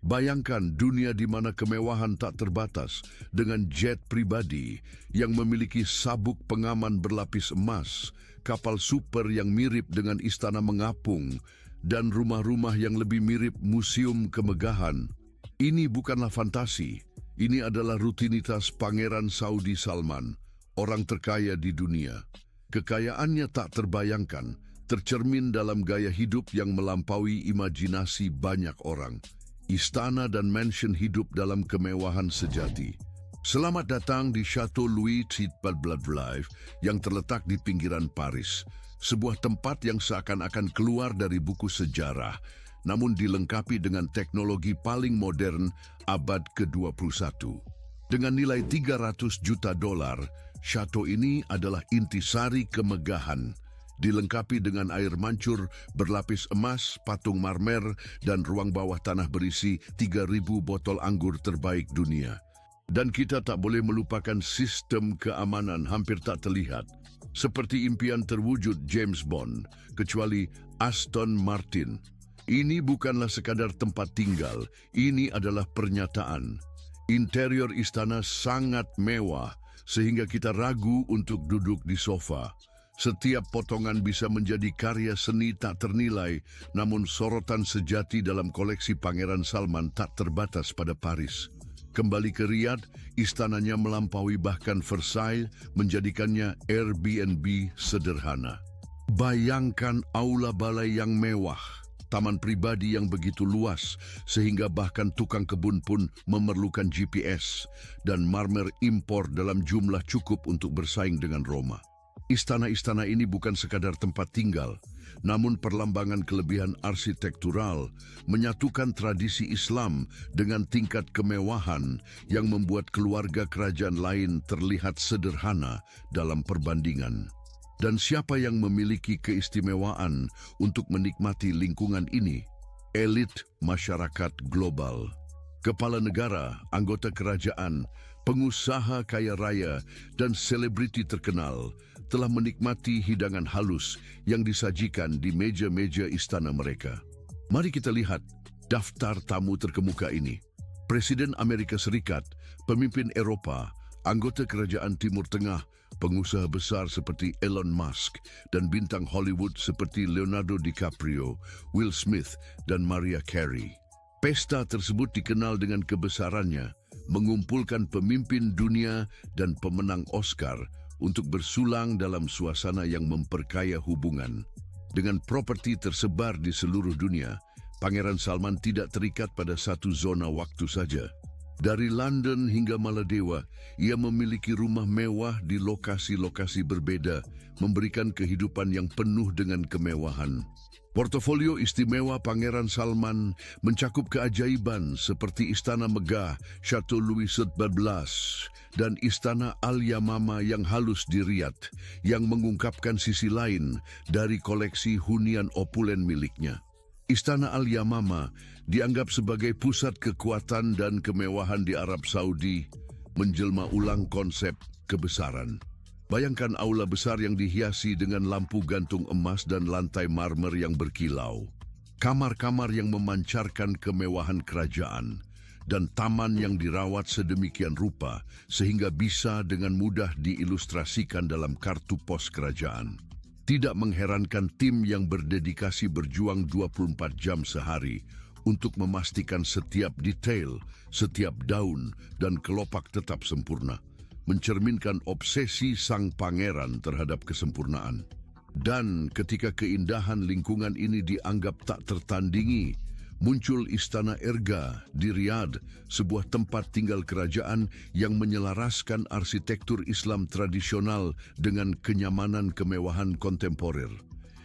Bayangkan dunia di mana kemewahan tak terbatas dengan jet pribadi yang memiliki sabuk pengaman berlapis emas, kapal super yang mirip dengan istana mengapung, dan rumah-rumah yang lebih mirip museum kemegahan. Ini bukanlah fantasi, ini adalah rutinitas Pangeran Saudi Salman, orang terkaya di dunia. Kekayaannya tak terbayangkan, tercermin dalam gaya hidup yang melampaui imajinasi banyak orang. Istana dan mansion hidup dalam kemewahan sejati. Selamat datang di Chateau Louis XIV yang terletak di pinggiran Paris, sebuah tempat yang seakan-akan keluar dari buku sejarah, namun dilengkapi dengan teknologi paling modern abad ke-21. Dengan nilai $300 juta, chateau ini adalah intisari kemegahan, dilengkapi dengan air mancur berlapis emas, patung marmer, dan ruang bawah tanah berisi 3.000 botol anggur terbaik dunia. Dan kita tak boleh melupakan sistem keamanan hampir tak terlihat, seperti impian terwujud James Bond, kecuali Aston Martin. Ini bukanlah sekadar tempat tinggal, ini adalah pernyataan. Interior istana sangat mewah, sehingga kita ragu untuk duduk di sofa. Setiap potongan bisa menjadi karya seni tak ternilai, namun sorotan sejati dalam koleksi Pangeran Salman tak terbatas pada Paris. Kembali ke Riyadh, istananya melampaui bahkan Versailles, menjadikannya Airbnb sederhana. Bayangkan aula balai yang mewah, taman pribadi yang begitu luas, sehingga bahkan tukang kebun pun memerlukan GPS, dan marmer impor dalam jumlah cukup untuk bersaing dengan Roma. Istana-istana ini bukan sekadar tempat tinggal, namun perlambangan kelebihan arsitektural, menyatukan tradisi Islam dengan tingkat kemewahan yang membuat keluarga kerajaan lain terlihat sederhana dalam perbandingan. Dan siapa yang memiliki keistimewaan untuk menikmati lingkungan ini? Elit masyarakat global. Kepala negara, anggota kerajaan, pengusaha kaya raya, dan selebriti terkenal telah menikmati hidangan halus yang disajikan di meja-meja istana mereka. Mari kita lihat daftar tamu terkemuka ini. Presiden Amerika Serikat, pemimpin Eropa, anggota kerajaan Timur Tengah, pengusaha besar seperti Elon Musk, dan bintang Hollywood seperti Leonardo DiCaprio, Will Smith, dan Mariah Carey. Pesta tersebut dikenal dengan kebesarannya, mengumpulkan pemimpin dunia dan pemenang Oscar untuk bersulang dalam suasana yang memperkaya hubungan. Dengan properti tersebar di seluruh dunia, Pangeran Salman tidak terikat pada satu zona waktu saja. Dari London hingga Maladewa, ia memiliki rumah mewah di lokasi-lokasi berbeda, memberikan kehidupan yang penuh dengan kemewahan. Portofolio istimewa Pangeran Salman mencakup keajaiban seperti Istana Megah, Chateau Louis XIV, dan Istana Al-Yamama yang halus di Riyadh, yang mengungkapkan sisi lain dari koleksi hunian opulen miliknya. Istana Al-Yamama dianggap sebagai pusat kekuatan dan kemewahan di Arab Saudi, menjelma ulang konsep kebesaran. Bayangkan aula besar yang dihiasi dengan lampu gantung emas dan lantai marmer yang berkilau. Kamar-kamar yang memancarkan kemewahan kerajaan, dan taman yang dirawat sedemikian rupa sehingga bisa dengan mudah diilustrasikan dalam kartu pos kerajaan. Tidak mengherankan tim yang berdedikasi berjuang 24 jam sehari untuk memastikan setiap detail, setiap daun, dan kelopak tetap sempurna, mencerminkan obsesi sang pangeran terhadap kesempurnaan. Dan ketika keindahan lingkungan ini dianggap tak tertandingi, muncul Istana Erga di Riyadh, sebuah tempat tinggal kerajaan yang menyelaraskan arsitektur Islam tradisional dengan kenyamanan kemewahan kontemporer.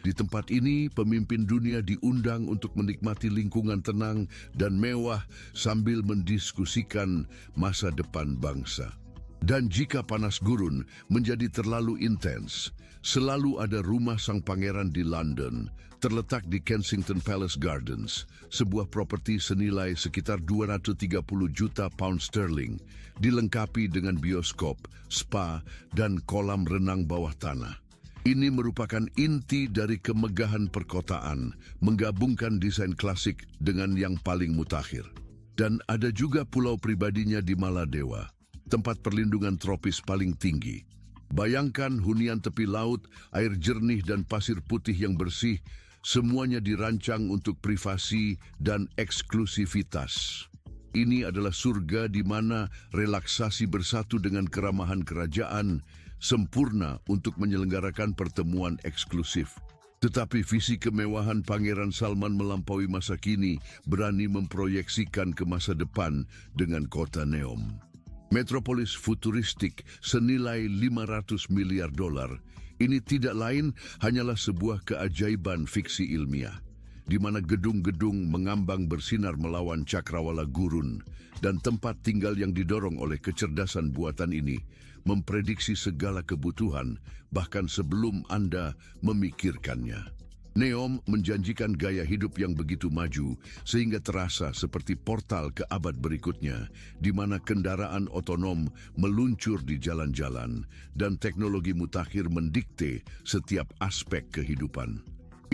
Di tempat ini, pemimpin dunia diundang untuk menikmati lingkungan tenang dan mewah sambil mendiskusikan masa depan bangsa. Dan jika panas gurun menjadi terlalu intens, selalu ada rumah sang pangeran di London, terletak di Kensington Palace Gardens, sebuah properti senilai sekitar 230 juta pound sterling, dilengkapi dengan bioskop, spa, dan kolam renang bawah tanah. Ini merupakan inti dari kemegahan perkotaan, menggabungkan desain klasik dengan yang paling mutakhir. Dan ada juga pulau pribadinya di Maladewa, tempat perlindungan tropis paling tinggi. Bayangkan hunian tepi laut, air jernih dan pasir putih yang bersih, semuanya dirancang untuk privasi dan eksklusivitas. Ini adalah surga di mana relaksasi bersatu dengan keramahan kerajaan, sempurna untuk menyelenggarakan pertemuan eksklusif. Tetapi visi kemewahan Pangeran Salman melampaui masa kini, berani memproyeksikan ke masa depan dengan kota Neom. Metropolis futuristik senilai 500 miliar dolar. Ini tidak lain hanyalah sebuah keajaiban fiksi ilmiah, di mana gedung-gedung mengambang bersinar melawan cakrawala gurun, dan tempat tinggal yang didorong oleh kecerdasan buatan ini memprediksi segala kebutuhan bahkan sebelum Anda memikirkannya. Neom menjanjikan gaya hidup yang begitu maju sehingga terasa seperti portal ke abad berikutnya, di mana kendaraan otonom meluncur di jalan-jalan dan teknologi mutakhir mendikte setiap aspek kehidupan.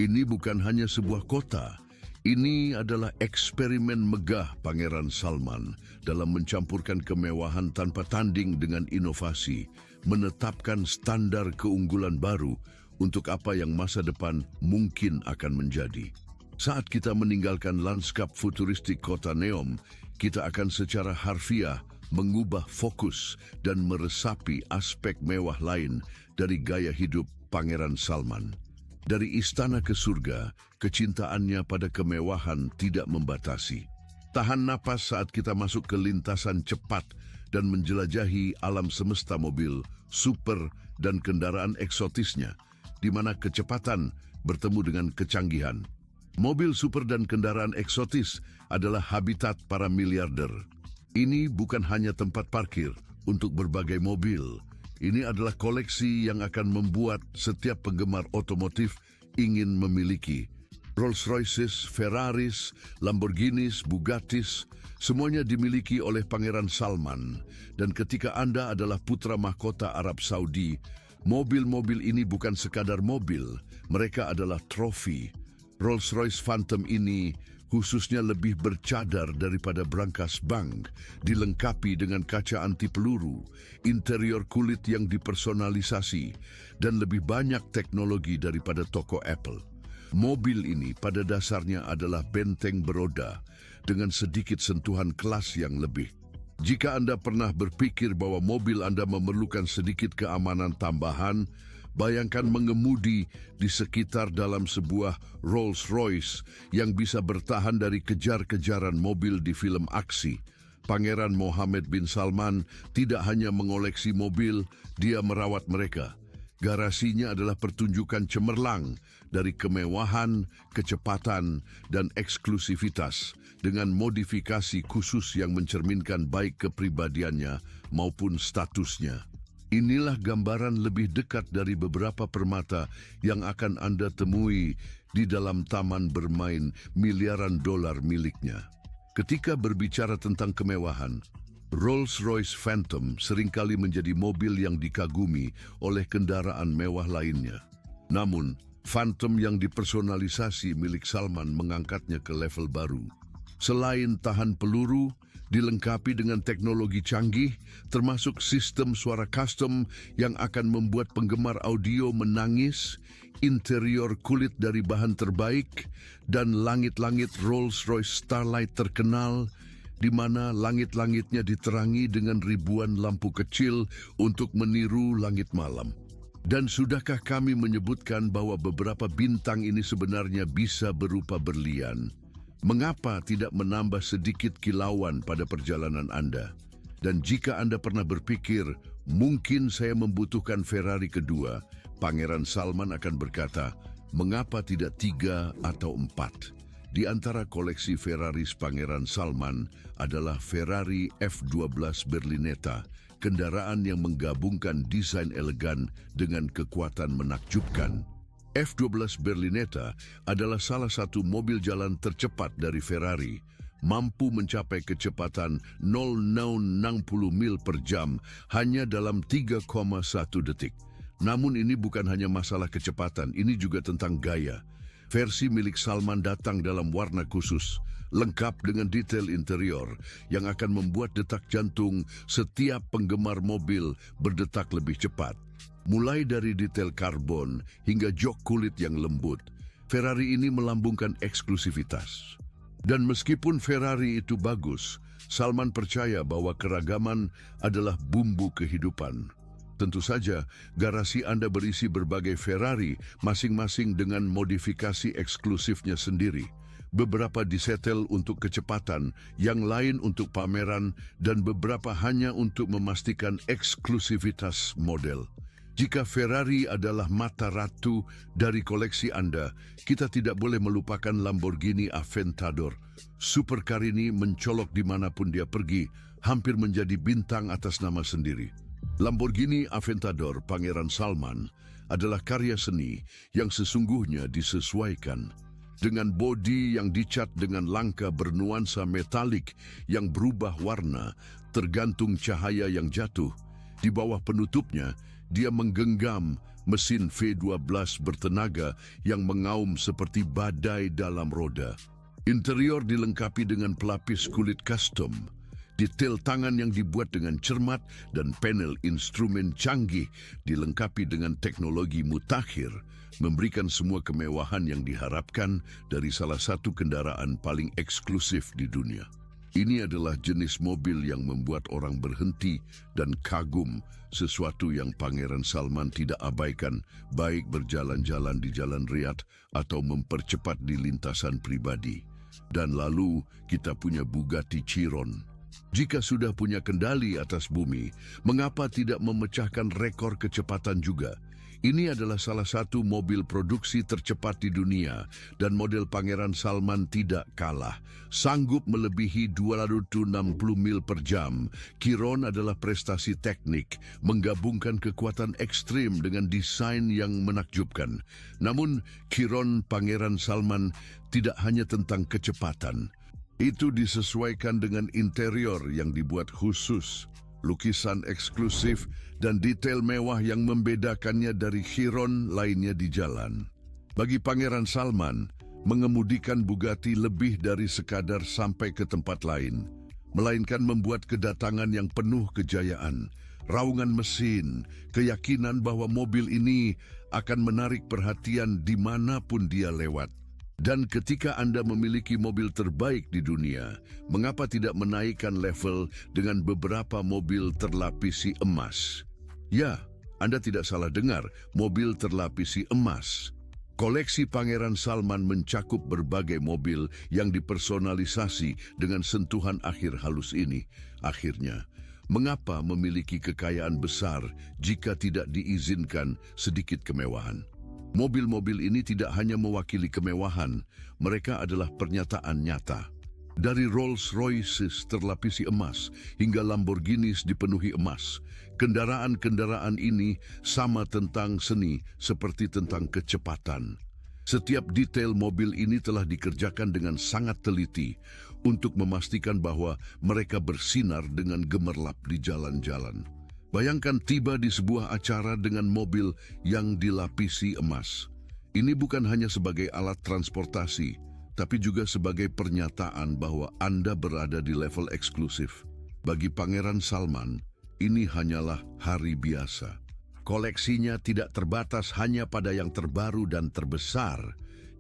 Ini bukan hanya sebuah kota, ini adalah eksperimen megah Pangeran Salman dalam mencampurkan kemewahan tanpa tanding dengan inovasi, menetapkan standar keunggulan baru untuk apa yang masa depan mungkin akan menjadi. Saat kita meninggalkan lanskap futuristik kota Neom, kita akan secara harfiah mengubah fokus dan meresapi aspek mewah lain dari gaya hidup Pangeran Salman. Dari istana ke surga, kecintaannya pada kemewahan tidak membatasi. Tahan napas saat kita masuk ke lintasan cepat dan menjelajahi alam semesta mobil, super, dan kendaraan eksotisnya, di mana kecepatan bertemu dengan kecanggihan. Mobil super dan kendaraan eksotis adalah habitat para miliarder. Ini bukan hanya tempat parkir untuk berbagai mobil. Ini adalah koleksi yang akan membuat setiap penggemar otomotif ingin memiliki. Rolls-Royces, Ferraris, Lamborghinis, Bugattis, semuanya dimiliki oleh Pangeran Salman. Dan ketika Anda adalah putra mahkota Arab Saudi, mobil-mobil ini bukan sekadar mobil, mereka adalah trofi. Rolls-Royce Phantom ini khususnya lebih bercadar daripada brankas bank, dilengkapi dengan kaca anti peluru, interior kulit yang dipersonalisasi, dan lebih banyak teknologi daripada toko Apple. Mobil ini pada dasarnya adalah benteng beroda dengan sedikit sentuhan kelas yang lebih. Jika Anda pernah berpikir bahwa mobil Anda memerlukan sedikit keamanan tambahan, bayangkan mengemudi di sekitar dalam sebuah Rolls-Royce yang bisa bertahan dari kejar-kejaran mobil di film aksi. Pangeran Mohammed bin Salman tidak hanya mengoleksi mobil, dia merawat mereka. Garasinya adalah pertunjukan cemerlang dari kemewahan, kecepatan, dan eksklusivitas dengan modifikasi khusus yang mencerminkan baik kepribadiannya maupun statusnya. Inilah gambaran lebih dekat dari beberapa permata yang akan Anda temui di dalam taman bermain miliaran dolar miliknya. Ketika berbicara tentang kemewahan, Rolls-Royce Phantom seringkali menjadi mobil yang dikagumi oleh kendaraan mewah lainnya. Namun, Phantom yang dipersonalisasi milik Salman mengangkatnya ke level baru. Selain tahan peluru, dilengkapi dengan teknologi canggih, termasuk sistem suara custom yang akan membuat penggemar audio menangis, interior kulit dari bahan terbaik, dan langit-langit Rolls-Royce Starlight terkenal, di mana langit-langitnya diterangi dengan ribuan lampu kecil untuk meniru langit malam. Dan sudahkah kami menyebutkan bahwa beberapa bintang ini sebenarnya bisa berupa berlian? Mengapa tidak menambah sedikit kilauan pada perjalanan Anda? Dan jika Anda pernah berpikir, mungkin saya membutuhkan Ferrari kedua, Pangeran Salman akan berkata, mengapa tidak 3 atau 4? Di antara koleksi Ferraris Pangeran Salman adalah Ferrari F12 Berlinetta, kendaraan yang menggabungkan desain elegan dengan kekuatan menakjubkan. F12 Berlinetta adalah salah satu mobil jalan tercepat dari Ferrari, mampu mencapai kecepatan 0-60 mil per jam hanya dalam 3,1 detik. Namun ini bukan hanya masalah kecepatan, ini juga tentang gaya. Versi milik Salman datang dalam warna khusus, lengkap dengan detail interior yang akan membuat detak jantung setiap penggemar mobil berdetak lebih cepat. Mulai dari detail karbon hingga jok kulit yang lembut, Ferrari ini melambungkan eksklusivitas. Dan meskipun Ferrari itu bagus, Salman percaya bahwa keragaman adalah bumbu kehidupan. Tentu saja, garasi Anda berisi berbagai Ferrari, masing-masing dengan modifikasi eksklusifnya sendiri. Beberapa disetel untuk kecepatan, yang lain untuk pameran, dan beberapa hanya untuk memastikan eksklusivitas model. Jika Ferrari adalah mata ratu dari koleksi Anda, kita tidak boleh melupakan Lamborghini Aventador. Supercar ini mencolok dimanapun dia pergi, hampir menjadi bintang atas nama sendiri. Lamborghini Aventador Pangeran Salman adalah karya seni yang sesungguhnya disesuaikan. Dengan bodi yang dicat dengan langka bernuansa metalik yang berubah warna tergantung cahaya yang jatuh. Di bawah penutupnya, dia menggenggam mesin V12 bertenaga yang mengaum seperti badai dalam roda. Interior dilengkapi dengan pelapis kulit custom, detail tangan yang dibuat dengan cermat, dan panel instrumen canggih dilengkapi dengan teknologi mutakhir, memberikan semua kemewahan yang diharapkan dari salah satu kendaraan paling eksklusif di dunia. Ini adalah jenis mobil yang membuat orang berhenti dan kagum, sesuatu yang Pangeran Salman tidak abaikan, baik berjalan-jalan di Jalan Riyadh atau mempercepat di lintasan pribadi. Dan lalu kita punya Bugatti Chiron. Jika sudah punya kendali atas bumi, mengapa tidak memecahkan rekor kecepatan juga? Ini adalah salah satu mobil produksi tercepat di dunia dan model Pangeran Salman tidak kalah. Sanggup melebihi 260 mil per jam. Chiron adalah prestasi teknik, menggabungkan kekuatan ekstrim dengan desain yang menakjubkan. Namun, Chiron Pangeran Salman tidak hanya tentang kecepatan. Itu disesuaikan dengan interior yang dibuat khusus, lukisan eksklusif, dan detail mewah yang membedakannya dari Chiron lainnya di jalan. Bagi Pangeran Salman, mengemudikan Bugatti lebih dari sekadar sampai ke tempat lain, melainkan membuat kedatangan yang penuh kejayaan, raungan mesin, keyakinan bahwa mobil ini akan menarik perhatian dimanapun dia lewat. Dan ketika Anda memiliki mobil terbaik di dunia, mengapa tidak menaikkan level dengan beberapa mobil terlapisi emas? Ya, Anda tidak salah dengar, mobil terlapisi emas. Koleksi Pangeran Salman mencakup berbagai mobil yang dipersonalisasi dengan sentuhan akhir halus ini. Akhirnya, mengapa memiliki kekayaan besar jika tidak diizinkan sedikit kemewahan? Mobil-mobil ini tidak hanya mewakili kemewahan, mereka adalah pernyataan nyata. Dari Rolls-Royces terlapisi emas hingga Lamborghinis dipenuhi emas, kendaraan-kendaraan ini sama tentang seni seperti tentang kecepatan. Setiap detail mobil ini telah dikerjakan dengan sangat teliti untuk memastikan bahwa mereka bersinar dengan gemerlap di jalan-jalan. Bayangkan tiba di sebuah acara dengan mobil yang dilapisi emas. Ini bukan hanya sebagai alat transportasi, tapi juga sebagai pernyataan bahwa Anda berada di level eksklusif. Bagi Pangeran Salman, ini hanyalah hari biasa. Koleksinya tidak terbatas hanya pada yang terbaru dan terbesar.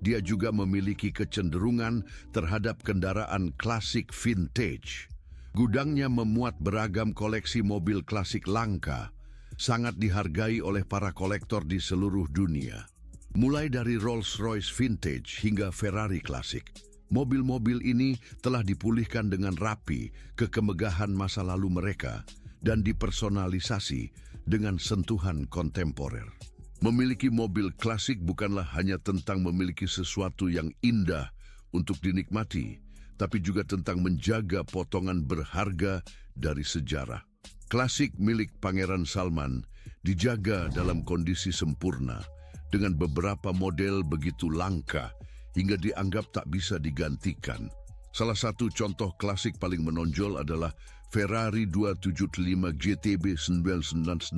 Dia juga memiliki kecenderungan terhadap kendaraan klasik vintage. Gudangnya memuat beragam koleksi mobil klasik langka, sangat dihargai oleh para kolektor di seluruh dunia. Mulai dari Rolls-Royce vintage hingga Ferrari klasik, mobil-mobil ini telah dipulihkan dengan rapi ke kemegahan masa lalu mereka dan dipersonalisasi dengan sentuhan kontemporer. Memiliki mobil klasik bukanlah hanya tentang memiliki sesuatu yang indah untuk dinikmati, tapi juga tentang menjaga potongan berharga dari sejarah. Klasik milik Pangeran Salman dijaga dalam kondisi sempurna, dengan beberapa model begitu langka hingga dianggap tak bisa digantikan. Salah satu contoh klasik paling menonjol adalah Ferrari 275 GTB 1997,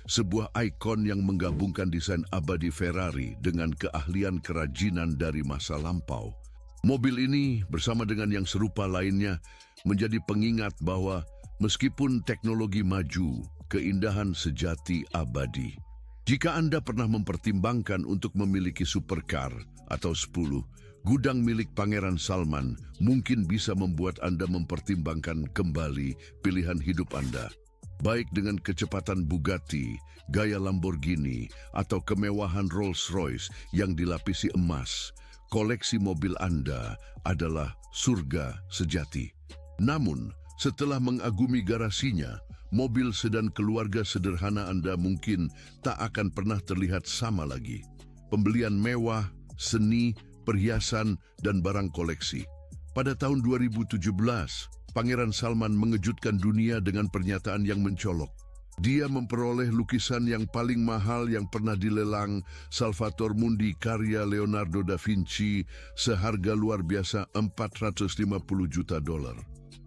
sebuah ikon yang menggabungkan desain abadi Ferrari dengan keahlian kerajinan dari masa lampau. Mobil ini bersama dengan yang serupa lainnya menjadi pengingat bahwa meskipun teknologi maju, keindahan sejati abadi. Jika Anda pernah mempertimbangkan untuk memiliki supercar atau 10, gudang milik Pangeran Salman mungkin bisa membuat Anda mempertimbangkan kembali pilihan hidup Anda. Baik dengan kecepatan Bugatti, gaya Lamborghini, atau kemewahan Rolls-Royce yang dilapisi emas, koleksi mobil Anda adalah surga sejati. Namun, setelah mengagumi garasinya, mobil sedan keluarga sederhana Anda mungkin tak akan pernah terlihat sama lagi. Pembelian mewah, seni, perhiasan, dan barang koleksi. Pada tahun 2017, Pangeran Salman mengejutkan dunia dengan pernyataan yang mencolok. Dia memperoleh lukisan yang paling mahal yang pernah dilelang, Salvator Mundi karya Leonardo da Vinci, seharga luar biasa $450 juta.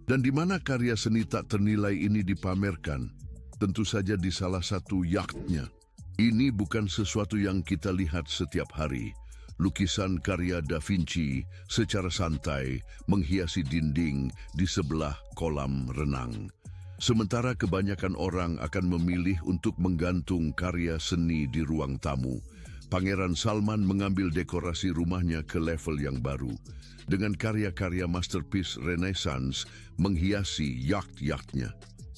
Dan di mana karya seni tak ternilai ini dipamerkan? Tentu saja di salah satu yachtnya. Ini bukan sesuatu yang kita lihat setiap hari. Lukisan karya Da Vinci secara santai menghiasi dinding di sebelah kolam renang. Sementara kebanyakan orang akan memilih untuk menggantung karya seni di ruang tamu, Pangeran Salman mengambil dekorasi rumahnya ke level yang baru. Dengan karya-karya masterpiece Renaissance menghiasi yacht-yachtnya.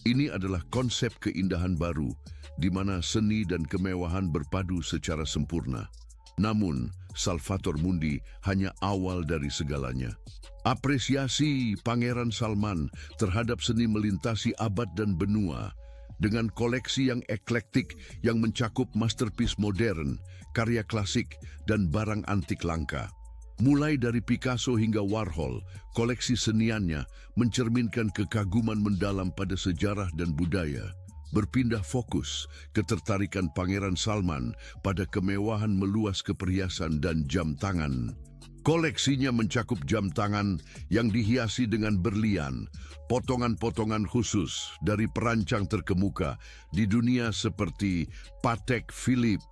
Ini adalah konsep keindahan baru, di mana seni dan kemewahan berpadu secara sempurna. Namun, Salvator Mundi hanya awal dari segalanya. Apresiasi Pangeran Salman terhadap seni melintasi abad dan benua, dengan koleksi yang eklektik yang mencakup masterpiece modern, karya klasik, dan barang antik langka. Mulai dari Picasso hingga Warhol, koleksi seniannya mencerminkan kekaguman mendalam pada sejarah dan budaya. Berpindah fokus, ketertarikan Pangeran Salman pada kemewahan meluas ke perhiasan dan jam tangan. Koleksinya mencakup jam tangan yang dihiasi dengan berlian, potongan-potongan khusus dari perancang terkemuka di dunia seperti Patek Philippe,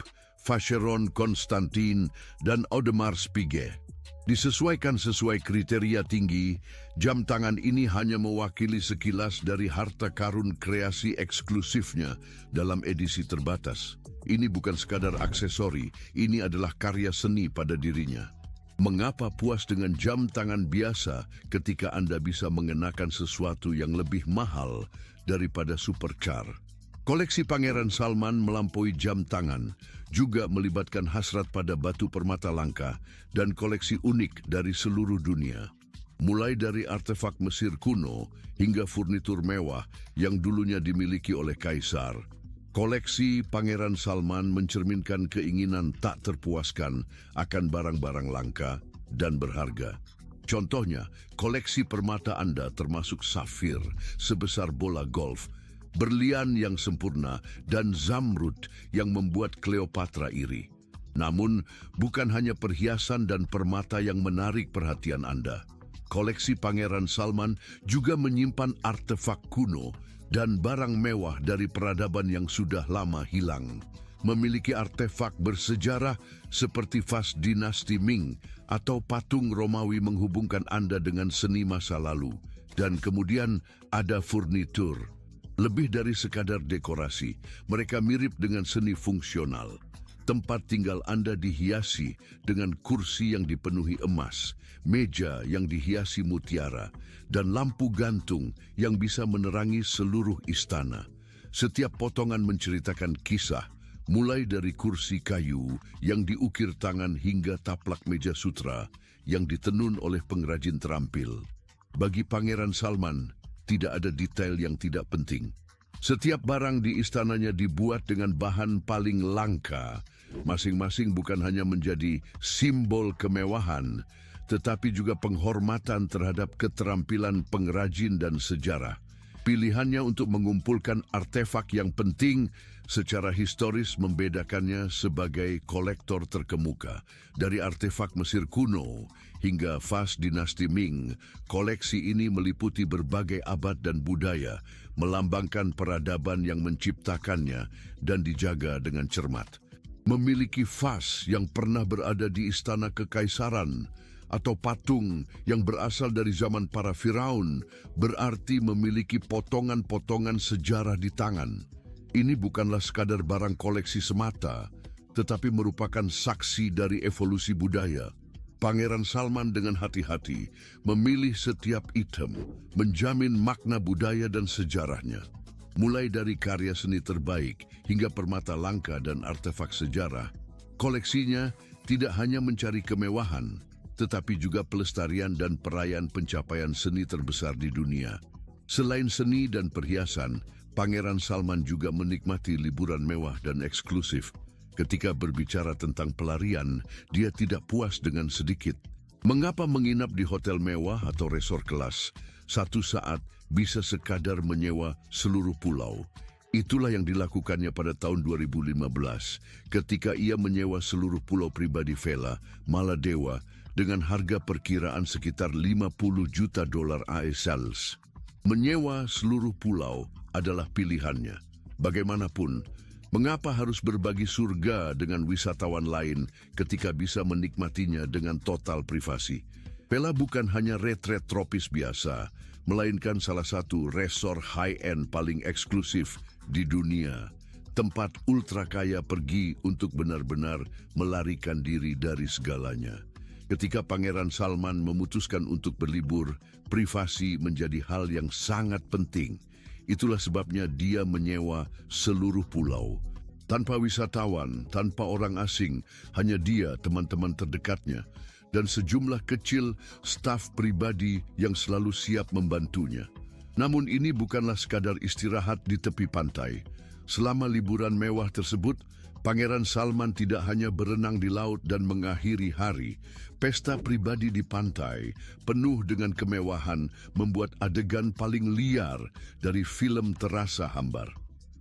Vacheron Constantin, dan Audemars Piguet. Disesuaikan sesuai kriteria tinggi, jam tangan ini hanya mewakili sekilas dari harta karun kreasi eksklusifnya dalam edisi terbatas. Ini bukan sekadar aksesori, ini adalah karya seni pada dirinya. Mengapa puas dengan jam tangan biasa ketika Anda bisa mengenakan sesuatu yang lebih mahal daripada supercar? Koleksi Pangeran Salman melampaui jam tangan, juga melibatkan hasrat pada batu permata langka dan koleksi unik dari seluruh dunia. Mulai dari artefak Mesir kuno hingga furnitur mewah yang dulunya dimiliki oleh kaisar. Koleksi Pangeran Salman mencerminkan keinginan tak terpuaskan akan barang-barang langka dan berharga. Contohnya, koleksi permata Anda termasuk safir sebesar bola golf, berlian yang sempurna, dan zamrud yang membuat Cleopatra iri. Namun, bukan hanya perhiasan dan permata yang menarik perhatian Anda. Koleksi Pangeran Salman juga menyimpan artefak kuno dan barang mewah dari peradaban yang sudah lama hilang. Memiliki artefak bersejarah seperti vas dinasti Ming atau patung Romawi menghubungkan Anda dengan seni masa lalu. Dan kemudian ada furnitur. Lebih dari sekadar dekorasi, mereka mirip dengan seni fungsional. Tempat tinggal Anda dihiasi dengan kursi yang dipenuhi emas, meja yang dihiasi mutiara, dan lampu gantung yang bisa menerangi seluruh istana. Setiap potongan menceritakan kisah, mulai dari kursi kayu yang diukir tangan hingga taplak meja sutra yang ditenun oleh pengrajin terampil. Bagi Pangeran Salman, tidak ada detail yang tidak penting. Setiap barang di istananya dibuat dengan bahan paling langka. Masing-masing bukan hanya menjadi simbol kemewahan, tetapi juga penghormatan terhadap keterampilan pengrajin dan sejarah. Pilihannya untuk mengumpulkan artefak yang penting secara historis membedakannya sebagai kolektor terkemuka. Dari artefak Mesir kuno hingga vas dinasti Ming, koleksi ini meliputi berbagai abad dan budaya, melambangkan peradaban yang menciptakannya dan dijaga dengan cermat. Memiliki vas yang pernah berada di istana kekaisaran, atau patung yang berasal dari zaman para Firaun berarti memiliki potongan-potongan sejarah di tangan. Ini bukanlah sekadar barang koleksi semata, tetapi merupakan saksi dari evolusi budaya. Pangeran Salman dengan hati-hati memilih setiap item, menjamin makna budaya dan sejarahnya. Mulai dari karya seni terbaik hingga permata langka dan artefak sejarah, koleksinya tidak hanya mencari kemewahan, tetapi juga pelestarian dan perayaan pencapaian seni terbesar di dunia. Selain seni dan perhiasan, Pangeran Salman juga menikmati liburan mewah dan eksklusif. Ketika berbicara tentang pelarian, dia tidak puas dengan sedikit. Mengapa menginap di hotel mewah atau resort kelas? Satu saat bisa sekadar menyewa seluruh pulau. Itulah yang dilakukannya pada tahun 2015 ketika ia menyewa seluruh pulau pribadi Vela, Maladewa dengan harga perkiraan sekitar $50 juta AS. Menyewa seluruh pulau adalah pilihannya. Bagaimanapun, mengapa harus berbagi surga dengan wisatawan lain ketika bisa menikmatinya dengan total privasi? Vela bukan hanya retret tropis biasa, melainkan salah satu resort high-end paling eksklusif di dunia. Tempat ultra kaya pergi untuk benar-benar melarikan diri dari segalanya. Ketika Pangeran Salman memutuskan untuk berlibur, privasi menjadi hal yang sangat penting. Itulah sebabnya dia menyewa seluruh pulau. Tanpa wisatawan, tanpa orang asing, hanya dia, teman-teman terdekatnya, dan sejumlah kecil staf pribadi yang selalu siap membantunya. Namun ini bukanlah sekadar istirahat di tepi pantai. Selama liburan mewah tersebut, Pangeran Salman tidak hanya berenang di laut dan mengakhiri hari. Pesta pribadi di pantai, penuh dengan kemewahan, membuat adegan paling liar dari film terasa hambar.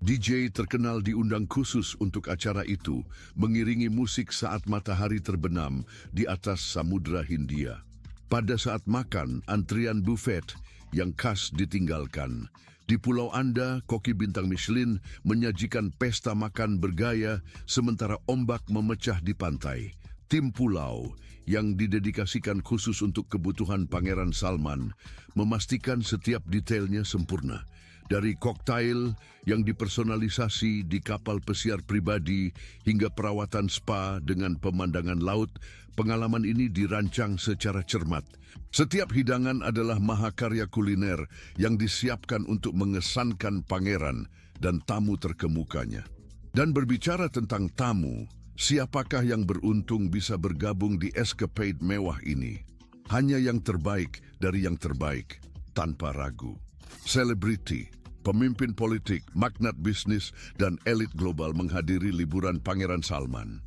DJ terkenal diundang khusus untuk acara itu, mengiringi musik saat matahari terbenam di atas Samudra Hindia. Pada saat makan, antrian buffet yang khas ditinggalkan. Di pulau Anda, koki bintang Michelin menyajikan pesta makan bergaya sementara ombak memecah di pantai. Tim pulau yang didedikasikan khusus untuk kebutuhan Pangeran Salman memastikan setiap detailnya sempurna. Dari koktail yang dipersonalisasi di kapal pesiar pribadi hingga perawatan spa dengan pemandangan laut, pengalaman ini dirancang secara cermat. Setiap hidangan adalah mahakarya kuliner yang disiapkan untuk mengesankan pangeran dan tamu terkemukanya. Dan berbicara tentang tamu, siapakah yang beruntung bisa bergabung di escapade mewah ini? Hanya yang terbaik dari yang terbaik, tanpa ragu. Selebriti, pemimpin politik, magnat bisnis, dan elit global menghadiri liburan Pangeran Salman.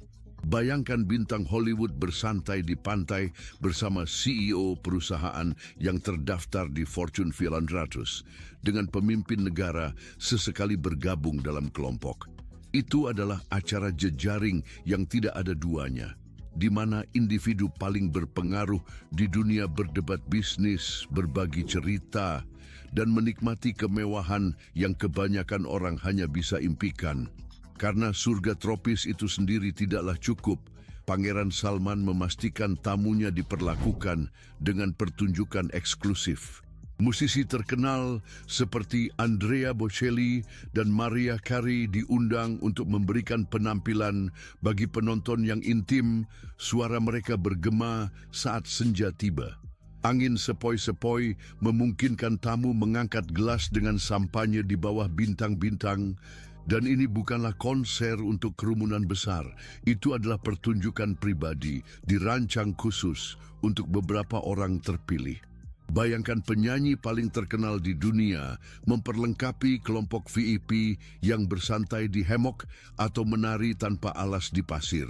Bayangkan bintang Hollywood bersantai di pantai bersama CEO perusahaan yang terdaftar di Fortune 500 dengan pemimpin negara sesekali bergabung dalam kelompok. Itu adalah acara jejaring yang tidak ada duanya, di mana individu paling berpengaruh di dunia berdebat bisnis, berbagi cerita, dan menikmati kemewahan yang kebanyakan orang hanya bisa impikan. Karena surga tropis itu sendiri tidaklah cukup, Pangeran Salman memastikan tamunya diperlakukan dengan pertunjukan eksklusif. Musisi terkenal seperti Andrea Bocelli dan Mariah Carey diundang untuk memberikan penampilan bagi penonton yang intim. Suara mereka bergema saat senja tiba. Angin sepoi-sepoi memungkinkan tamu mengangkat gelas dengan sampahnya di bawah bintang-bintang. Dan ini bukanlah konser untuk kerumunan besar. Itu adalah pertunjukan pribadi, dirancang khusus untuk beberapa orang terpilih. Bayangkan penyanyi paling terkenal di dunia memperlengkapi kelompok VIP yang bersantai di hammock atau menari tanpa alas di pasir.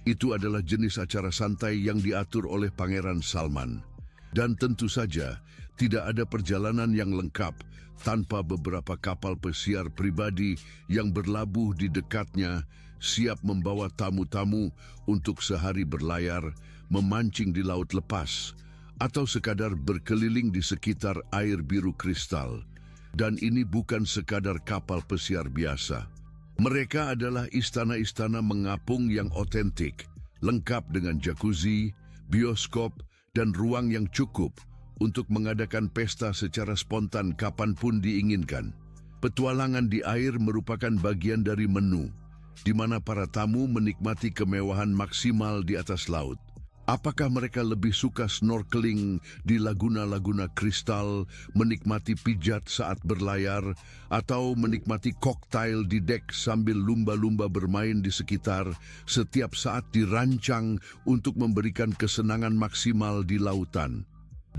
Itu adalah jenis acara santai yang diatur oleh Pangeran Salman. Dan tentu saja, tidak ada perjalanan yang lengkap tanpa beberapa kapal pesiar pribadi yang berlabuh di dekatnya, siap membawa tamu-tamu untuk sehari berlayar, memancing di laut lepas, atau sekadar berkeliling di sekitar air biru kristal. Dan ini bukan sekadar kapal pesiar biasa. Mereka adalah istana-istana mengapung yang otentik, lengkap dengan jacuzzi, bioskop, dan ruang yang cukup untuk mengadakan pesta secara spontan kapanpun diinginkan. Petualangan di air merupakan bagian dari menu, di mana para tamu menikmati kemewahan maksimal di atas laut. Apakah mereka lebih suka snorkeling di laguna-laguna kristal, menikmati pijat saat berlayar, atau menikmati koktail di dek sambil lumba-lumba bermain di sekitar, setiap saat dirancang untuk memberikan kesenangan maksimal di lautan.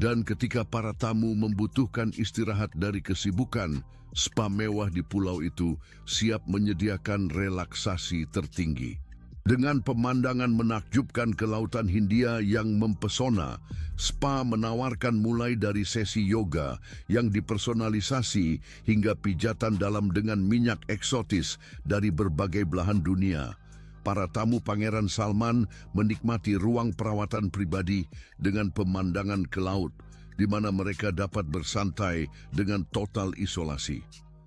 Dan ketika para tamu membutuhkan istirahat dari kesibukan, spa mewah di pulau itu siap menyediakan relaksasi tertinggi. Dengan pemandangan menakjubkan ke Lautan Hindia yang mempesona, spa menawarkan mulai dari sesi yoga yang dipersonalisasi hingga pijatan dalam dengan minyak eksotis dari berbagai belahan dunia. Para tamu Pangeran Salman menikmati ruang perawatan pribadi dengan pemandangan ke laut, di mana mereka dapat bersantai dengan total isolasi.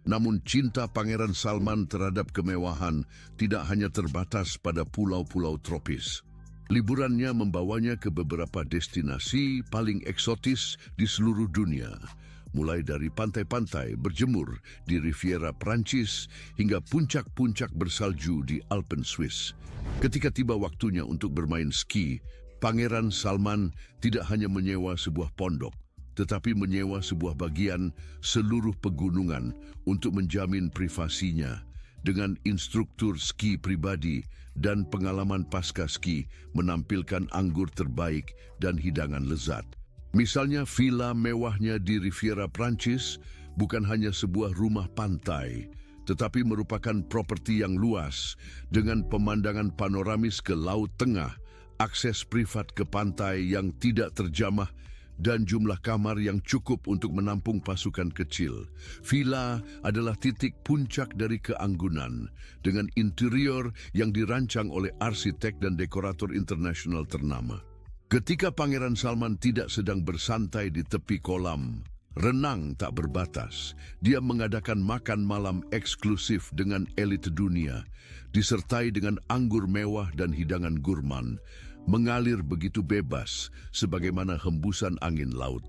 Namun cinta Pangeran Salman terhadap kemewahan tidak hanya terbatas pada pulau-pulau tropis. Liburannya membawanya ke beberapa destinasi paling eksotis di seluruh dunia, mulai dari pantai-pantai berjemur di Riviera Prancis hingga puncak-puncak bersalju di Alpen Swiss. Ketika tiba waktunya untuk bermain ski, Pangeran Salman tidak hanya menyewa sebuah pondok, tetapi menyewa sebuah bagian seluruh pegunungan untuk menjamin privasinya dengan instruktur ski pribadi dan pengalaman pasca ski menampilkan anggur terbaik dan hidangan lezat. Misalnya villa mewahnya di Riviera Prancis bukan hanya sebuah rumah pantai, tetapi merupakan properti yang luas dengan pemandangan panoramis ke Laut Tengah, akses privat ke pantai yang tidak terjamah, dan jumlah kamar yang cukup untuk menampung pasukan kecil. Villa adalah titik puncak dari keanggunan, dengan interior yang dirancang oleh arsitek dan dekorator internasional ternama. Ketika Pangeran Salman tidak sedang bersantai di tepi kolam, renang tak berbatas. Dia mengadakan makan malam eksklusif dengan elit dunia, disertai dengan anggur mewah dan hidangan gurman, mengalir begitu bebas sebagaimana hembusan angin laut.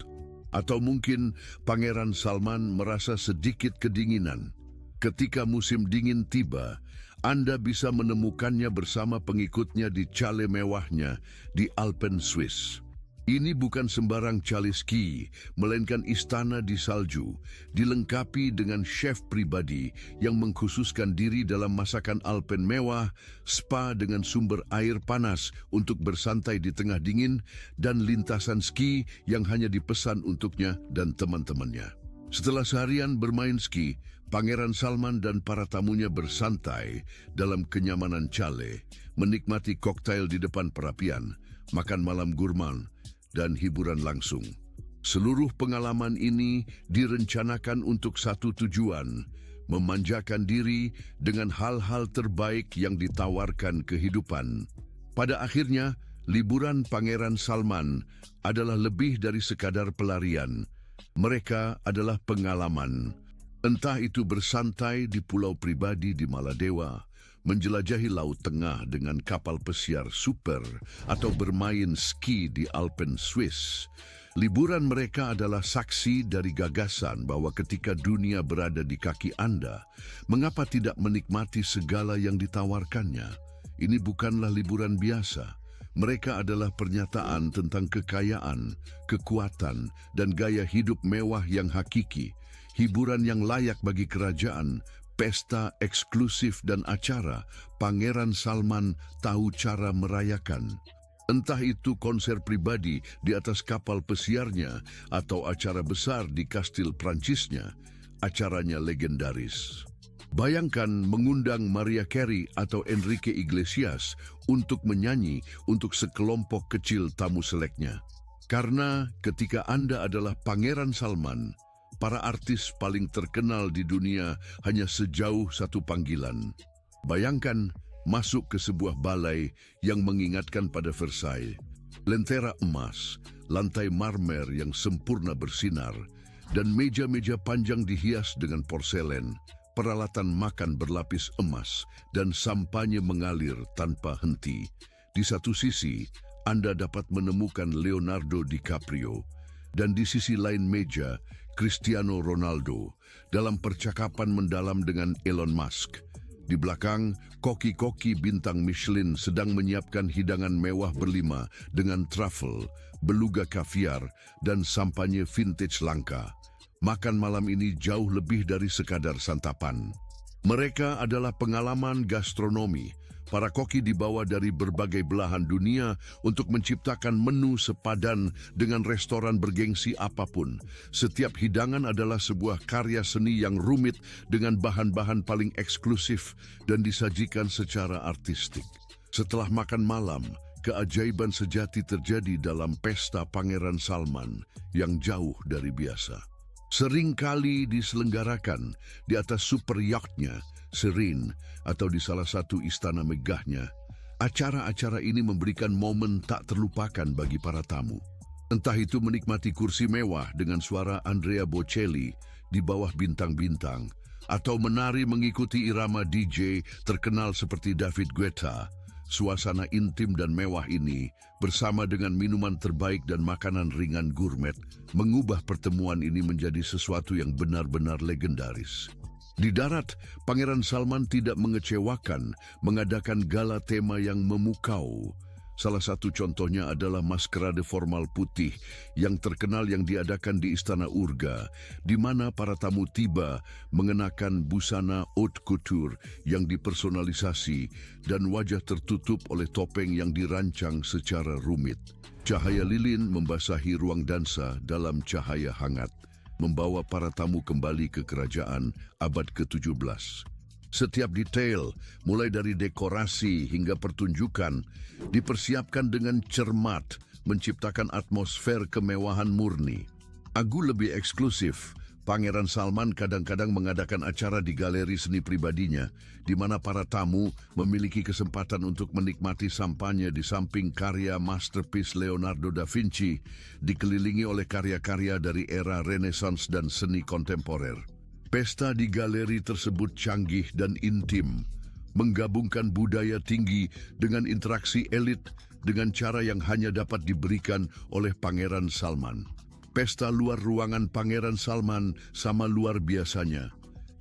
Atau mungkin Pangeran Salman merasa sedikit kedinginan. Ketika musim dingin tiba, Anda bisa menemukannya bersama pengikutnya di chalet mewahnya di Alpen Swiss. Ini bukan sembarang chalet ski, melainkan istana di salju, dilengkapi dengan chef pribadi yang mengkhususkan diri dalam masakan Alpen mewah, spa dengan sumber air panas untuk bersantai di tengah dingin, dan lintasan ski yang hanya dipesan untuknya dan teman-temannya. Setelah seharian bermain ski, Pangeran Salman dan para tamunya bersantai dalam kenyamanan chalet, menikmati koktail di depan perapian, makan malam gurman, dan hiburan langsung. Seluruh pengalaman ini direncanakan untuk satu tujuan, memanjakan diri dengan hal-hal terbaik yang ditawarkan kehidupan. Pada akhirnya, liburan Pangeran Salman adalah lebih dari sekadar pelarian. Mereka adalah pengalaman. Entah itu bersantai di pulau pribadi di Maladewa, menjelajahi Laut Tengah dengan kapal pesiar super, atau bermain ski di Alpen Swiss. Liburan mereka adalah saksi dari gagasan bahwa ketika dunia berada di kaki Anda, mengapa tidak menikmati segala yang ditawarkannya? Ini bukanlah liburan biasa. Mereka adalah pernyataan tentang kekayaan, kekuatan, dan gaya hidup mewah yang hakiki, hiburan yang layak bagi kerajaan, pesta eksklusif dan acara. Pangeran Salman tahu cara merayakan. Entah itu konser pribadi di atas kapal pesiarnya atau acara besar di kastil Prancisnya, acaranya legendaris. Bayangkan mengundang Mariah Carey atau Enrique Iglesias untuk menyanyi untuk sekelompok kecil tamu seleknya. Karena ketika Anda adalah Pangeran Salman, para artis paling terkenal di dunia hanya sejauh satu panggilan. Bayangkan masuk ke sebuah balai yang mengingatkan pada Versailles. Lentera emas, lantai marmer yang sempurna bersinar, dan meja-meja panjang dihias dengan porselen, peralatan makan berlapis emas, dan sampahnya mengalir tanpa henti. Di satu sisi, Anda dapat menemukan Leonardo DiCaprio dan di sisi lain meja Cristiano Ronaldo dalam percakapan mendalam dengan Elon Musk. Di belakang, koki-koki bintang Michelin sedang menyiapkan hidangan mewah berlima dengan truffle, beluga kaviar, dan sampanye vintage langka. Makan malam ini jauh lebih dari sekadar santapan. Mereka adalah pengalaman gastronomi. Para koki dibawa dari berbagai belahan dunia untuk menciptakan menu sepadan dengan restoran bergengsi apapun. Setiap hidangan adalah sebuah karya seni yang rumit dengan bahan-bahan paling eksklusif dan disajikan secara artistik. Setelah makan malam, keajaiban sejati terjadi dalam pesta Pangeran Salman yang jauh dari biasa. Seringkali diselenggarakan di atas super yachtnya, Serene, atau di salah satu istana megahnya. Acara-acara ini memberikan momen tak terlupakan bagi para tamu. Entah itu menikmati kursi mewah dengan suara Andrea Bocelli di bawah bintang-bintang, atau menari mengikuti irama DJ terkenal seperti David Guetta. Suasana intim dan mewah ini, bersama dengan minuman terbaik dan makanan ringan gourmet, mengubah pertemuan ini menjadi sesuatu yang benar-benar legendaris. Di darat, Pangeran Salman tidak mengecewakan mengadakan gala tema yang memukau. Salah satu contohnya adalah maskerade formal putih yang terkenal yang diadakan di Istana Urga, di mana para tamu tiba mengenakan busana haute couture yang dipersonalisasi dan wajah tertutup oleh topeng yang dirancang secara rumit. Cahaya lilin membasahi ruang dansa dalam cahaya hangat, membawa para tamu kembali ke kerajaan abad ke-17. Setiap detail, mulai dari dekorasi hingga pertunjukan, dipersiapkan dengan cermat, menciptakan atmosfer kemewahan murni. Lebih eksklusif, Pangeran Salman kadang-kadang mengadakan acara di galeri seni pribadinya, di mana para tamu memiliki kesempatan untuk menikmati sampahnya di samping karya masterpiece Leonardo da Vinci, dikelilingi oleh karya-karya dari era Renaissance dan seni kontemporer. Pesta di galeri tersebut canggih dan intim, menggabungkan budaya tinggi dengan interaksi elit dengan cara yang hanya dapat diberikan oleh Pangeran Salman. Pesta luar ruangan Pangeran Salman sama luar biasanya,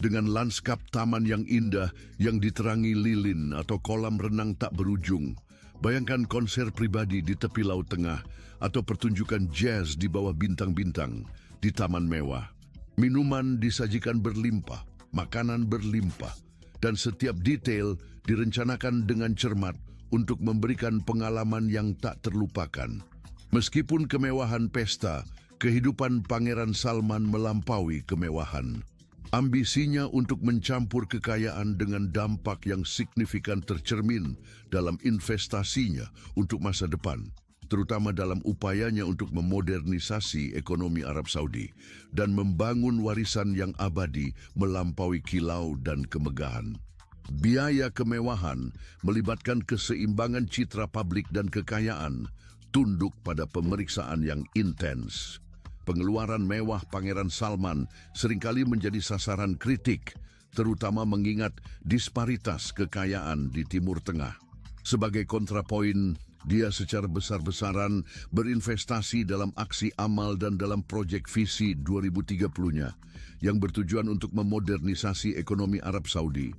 dengan lanskap taman yang indah yang diterangi lilin atau kolam renang tak berujung. Bayangkan konser pribadi di tepi Laut Tengah atau pertunjukan jazz di bawah bintang-bintang di taman mewah. Minuman disajikan berlimpah, makanan berlimpah, dan setiap detail direncanakan dengan cermat untuk memberikan pengalaman yang tak terlupakan. Meskipun kemewahan pesta, kehidupan Pangeran Salman melampaui kemewahan. Ambisinya untuk mencampur kekayaan dengan dampak yang signifikan tercermin dalam investasinya untuk masa depan, terutama dalam upayanya untuk memodernisasi ekonomi Arab Saudi dan membangun warisan yang abadi melampaui kilau dan kemegahan. Biaya kemewahan melibatkan keseimbangan citra publik dan kekayaan, tunduk pada pemeriksaan yang intens. Pengeluaran mewah Pangeran Salman seringkali menjadi sasaran kritik, terutama mengingat disparitas kekayaan di Timur Tengah. Sebagai kontrapoin, dia secara besar-besaran berinvestasi dalam aksi amal dan dalam proyek visi 2030-nya yang bertujuan untuk memodernisasi ekonomi Arab Saudi.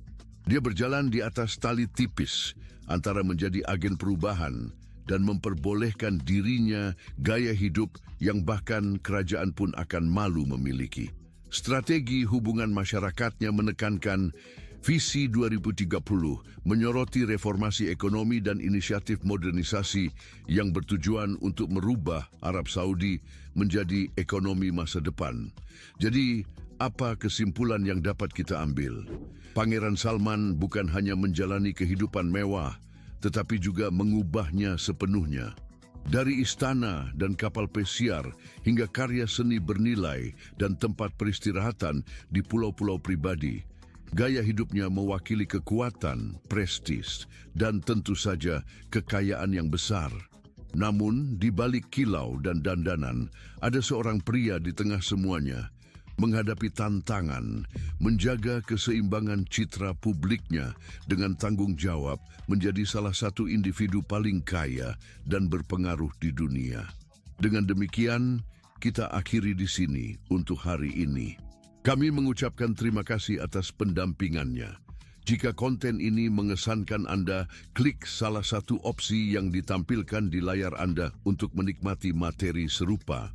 Dia berjalan di atas tali tipis antara menjadi agen perubahan dan memperbolehkan dirinya gaya hidup yang bahkan kerajaan pun akan malu memiliki. Strategi hubungan masyarakatnya menekankan Visi 2030 menyoroti reformasi ekonomi dan inisiatif modernisasi yang bertujuan untuk merubah Arab Saudi menjadi ekonomi masa depan. Jadi, apa kesimpulan yang dapat kita ambil? Pangeran Salman bukan hanya menjalani kehidupan mewah, tetapi juga mengubahnya sepenuhnya. Dari istana dan kapal pesiar hingga karya seni bernilai dan tempat peristirahatan di pulau-pulau pribadi, gaya hidupnya mewakili kekuatan, prestis, dan tentu saja kekayaan yang besar. Namun, di balik kilau dan dandanan, ada seorang pria di tengah semuanya. menghadapi tantangan, menjaga keseimbangan citra publiknya dengan tanggung jawab menjadi salah satu individu paling kaya dan berpengaruh di dunia. Dengan demikian, kita akhiri di sini untuk hari ini. Kami mengucapkan terima kasih atas pendampingannya. Jika konten ini mengesankan Anda, klik salah satu opsi yang ditampilkan di layar Anda untuk menikmati materi serupa.